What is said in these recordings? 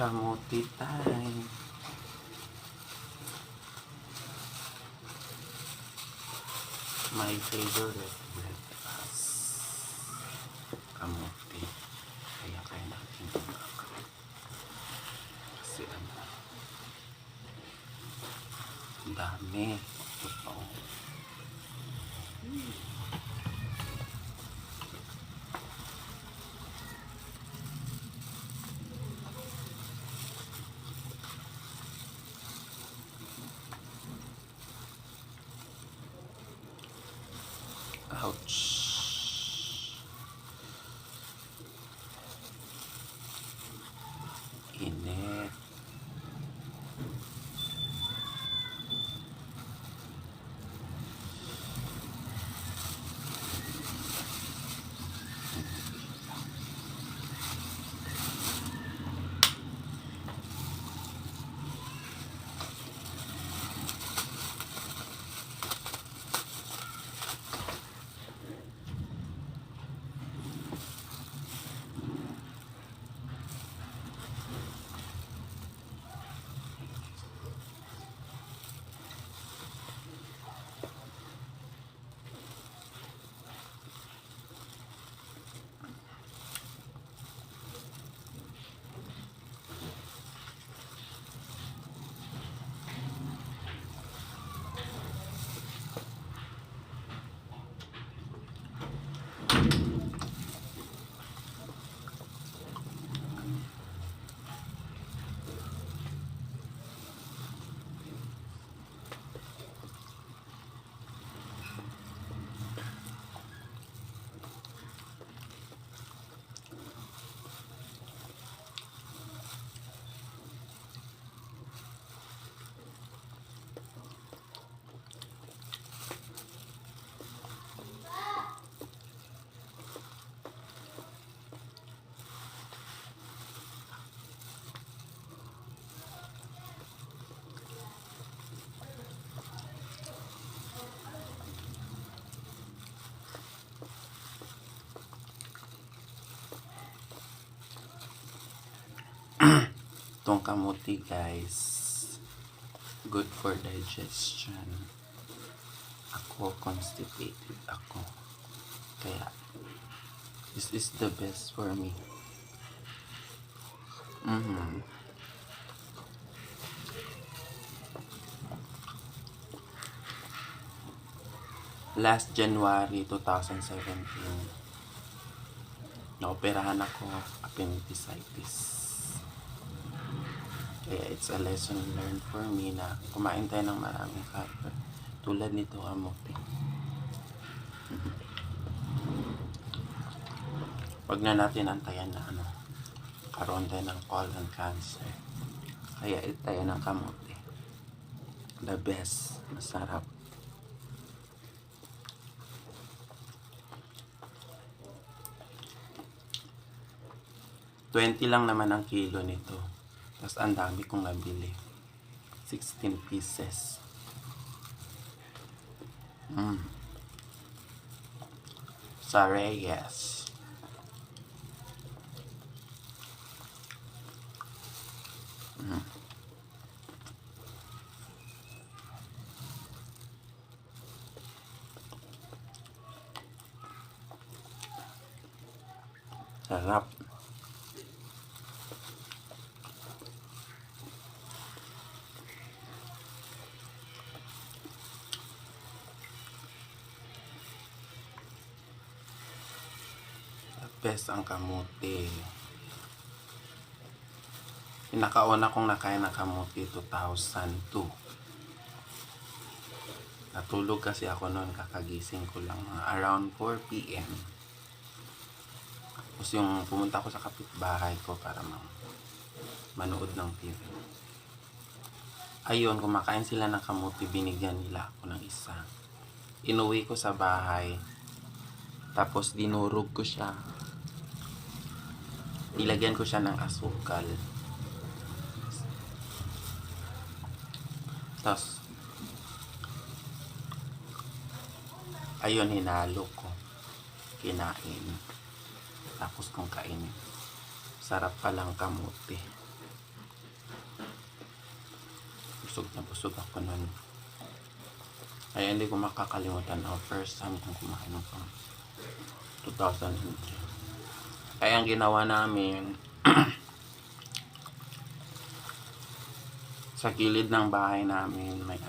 Kamuti time. My favorite breakfast. Kamuti. Kaya natin kumakain. Kasi ang dami. Totoo. Ouch. Init. Itong kamuti guys, good for digestion. Ako, constipated ako. Kaya, this is the best for me. Last January 2017, naoperahan ako appendicitis. Kaya it's a lesson learned for me na kumain tayo ng maraming fiber. Tulad nito, kamuti. Wag na natin antayan na karoon tayo ng colon cancer. Kaya tayo ng kamuti. The best. Masarap. $20 lang naman ang kilo nito. Tapos ang dami kong nabili. 16 pieces. Sorry, yes. Sarap. Best ang kamuti. Pinakauna kong nakain ng kamuti 2002. Natulog kasi ako noon, kakagising ko lang around 4 PM. Tapos yung pumunta ko sa kapitbahay ko para manood ng TV. Ayun, kumakain sila ng kamuti, binigyan nila ako ng isa. Inuwi ko sa bahay. Tapos dinurog ko siya. Nilagyan ko siya ng asukal. Tapos, ayun, hinalo ko. Kinain. Tapos kung kainin. Sarap palang kamuti. na busog ako nun. Kaya hindi ko makakalimutan ang first time kong kumain ng kamot. 2003. Kaya ang ginawa namin, sa gilid ng bahay namin, may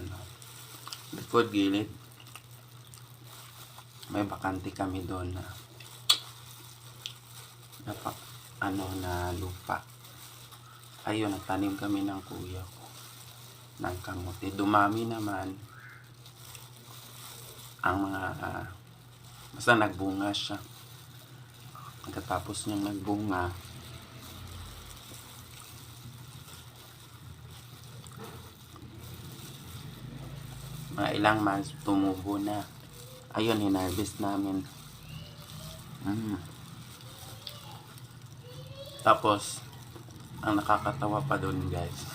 likod gilid, may bakante kami doon na na lupa. Ayun, nagtanim kami ng kuya ko ng kamote. Dumami naman ang mga basta nagbunga siya. Pagkatapos niyang nagbunga, mga ilang months tumubo na. Ayun, hinarvest namin. Tapos ang nakakatawa pa doon, guys,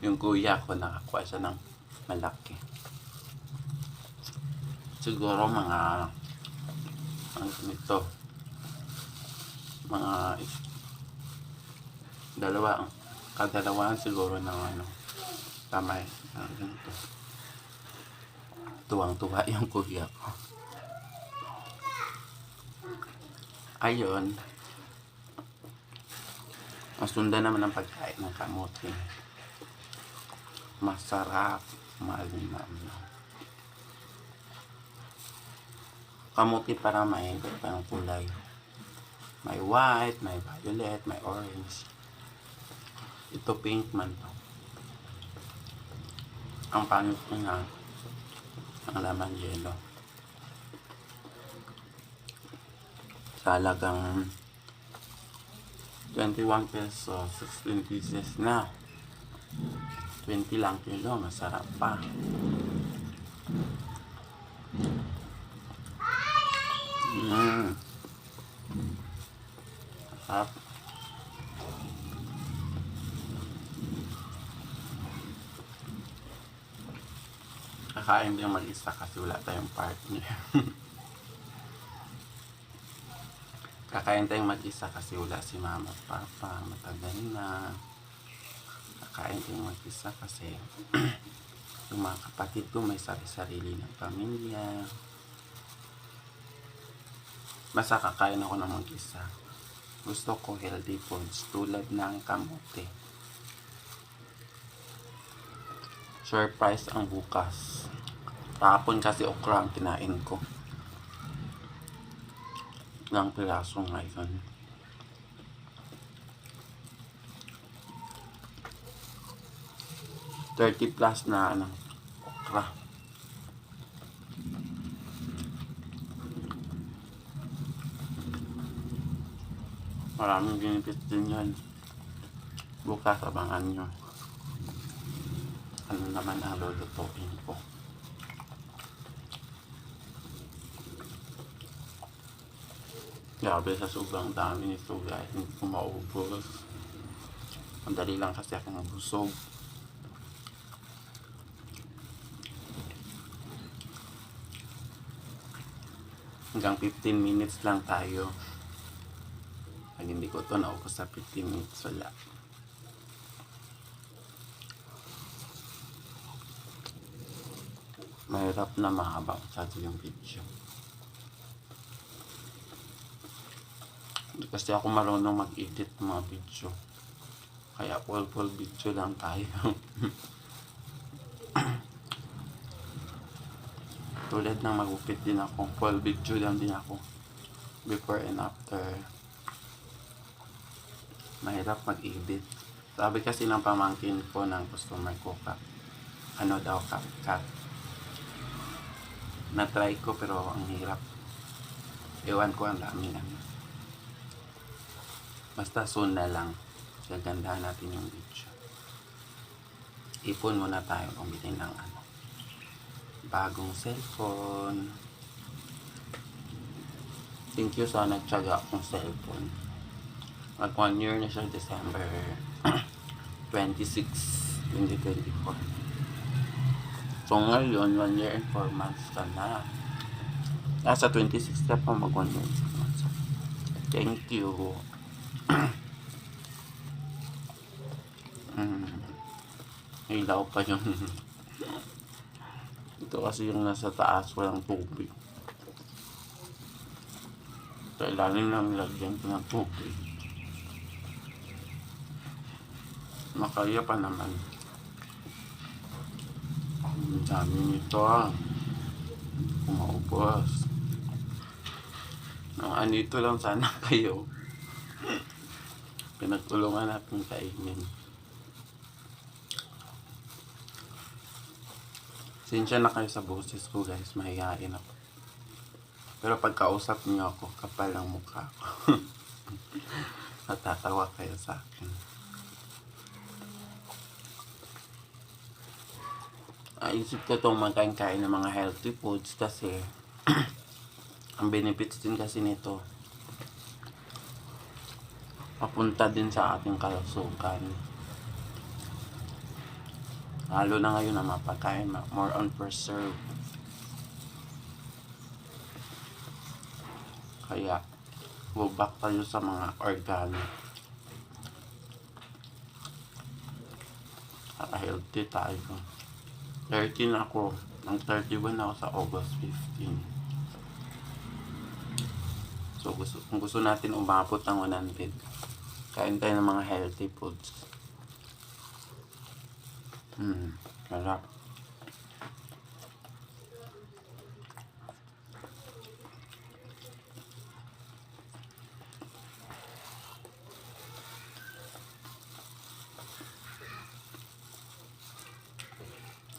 yung kuya ko nakakuha siya ng malaki. Siguro mga kadalawahan siguro ng kamay ganito. Tuwang-tuwa yung kuya ko. Ayun, masunda naman ang pagkain ng kamote. Masarap, maalinam. Kamote para may parang kulay. May white, may violet, may orange. Ito pink man to. Ang pangit niya, ang laman yelo. Sa halagang 21 pesos, 16 pieces na. 20 lang kilo, masarap pa. Masarap. Kakain din mag-isa kasi wala tayong partner. Kakain tayong mag-isa kasi wala si mama at papa. Matagal na. Kakain tayong mag-isa kasi yung mga kapatid ko may sarili-sarili ng pamilya. Basta kakain ako ng mag-isa. Gusto ko healthy foods tulad ng kamote. Surprise ang bukas. Kahapon kasi okra ang kinain ko. Ng piraso ngayon. $30 plus na okra. Maraming benefits din yan. Bukas abangan nyo. Ano naman ang lulutuin ko. Grabe, sa sobrang dami nito, guys, hindi ko maubos. Madali lang kasi ako nabusog. Hanggang 15 minutes lang tayo. Pag hindi ko ito naubos sa 15 minutes, wala. Mahirap na mahaba masyado yung video. Hindi kasi ako marunong mag-edit ng mga video. Kaya full video lang tayo. Tulad ng magupit din ako, full video lang din ako. Before and after. Mahirap mag-edit. Sabi kasi ng pamangkin ko ng customer ko, CapCut. Na-try ko pero ang hirap. Ewan ko, ang dami lang. Basta soon na lang. Gagandahan natin yung video. Ipon muna tayo kung bilhin ng bagong cellphone. Thank you sa nagtsaga akong cellphone. Mag 1 year na siya, December 26, 2024. So ngayon, 1 year and 4 months ka na. Nasa 26 ka pa mag 1 year and 4 months. Thank you. Ilaw pa yun. Ito kasi yung nasa taas, walang tubig. Sa ilalim lang nilagyan ko ng tubig. Makaya pa naman. Ang dami nito umaubos. Anito lang sana kayo. Pinagtulungan natin kainin. Sinsya na kayo sa boses ko guys, mahihain ako. Pero pagkausap niyo ako, kapal ang mukha ko. Natatawa kayo sa akin. Isip ko itong magkain ng mga healthy foods kasi ang benefits din kasi nito papunta din sa ating kalusugan. Lalo na ngayon ang mga pagkain more on preserve. Kaya go back tayo sa mga organic. Healthy tayo. 13 ako. Ang 31 ako sa August 15. So kung gusto natin umabot ng 100, kain tayo ng mga healthy foods. Sarap.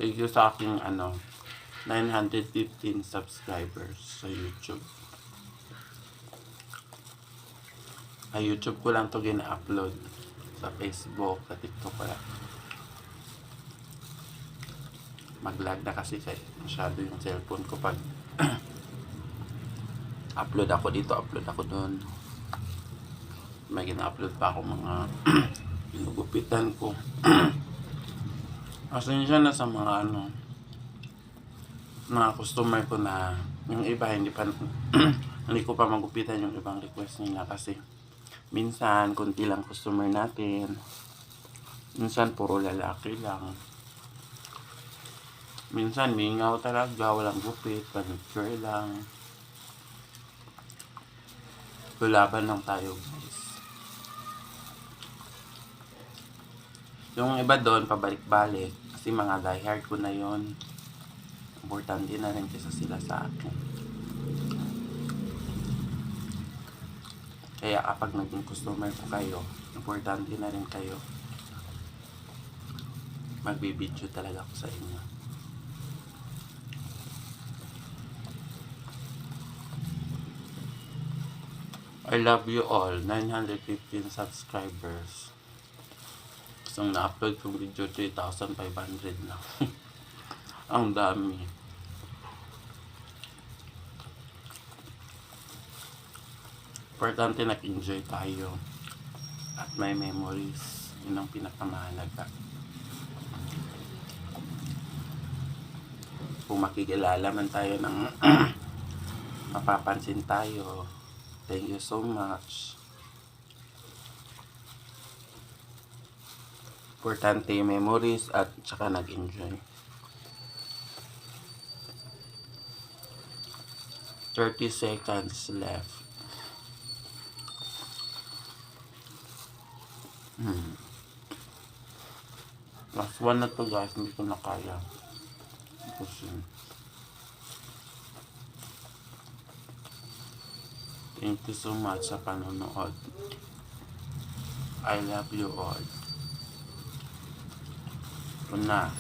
Thank you sa aking 915 subscribers sa YouTube. Ay, YouTube ko lang to gina-upload sa Facebook, sa TikTok wala. Mag-lag na kasi masyado yung cellphone ko pag upload ako dito, upload ako doon. May gina-upload pa ako mga pinugupitan ko. Pasensya na sa mga mga customer ko na yung iba hindi ko pa magupitan yung ibang request nila kasi minsan konti lang customer natin, minsan puro lalaki lang, minsan mingaw talaga, walang gupit, manicure lang. Laban lang tayo guys. Yung iba doon pabalik-balik kasi mga diehard ko na yon. Importante na rin kasi sila sa akin. Kaya kapag naging customer ko kayo, importante na rin kayo. Magbibideo talaga ako sa inyo. I love you all, 915 subscribers. Isang na-upload kong video, 3,500 na. Ang dami. Importante nag-enjoy tayo at may memories. Yun ang pinakamahalaga. Kung makikilala man tayo ng mapapansin tayo. Thank you so much. Importante memories at saka nag-enjoy. 30 seconds left. Last one na to guys, hindi ko na kaya. Thank you so much sa panonood. I love you all. Ito na.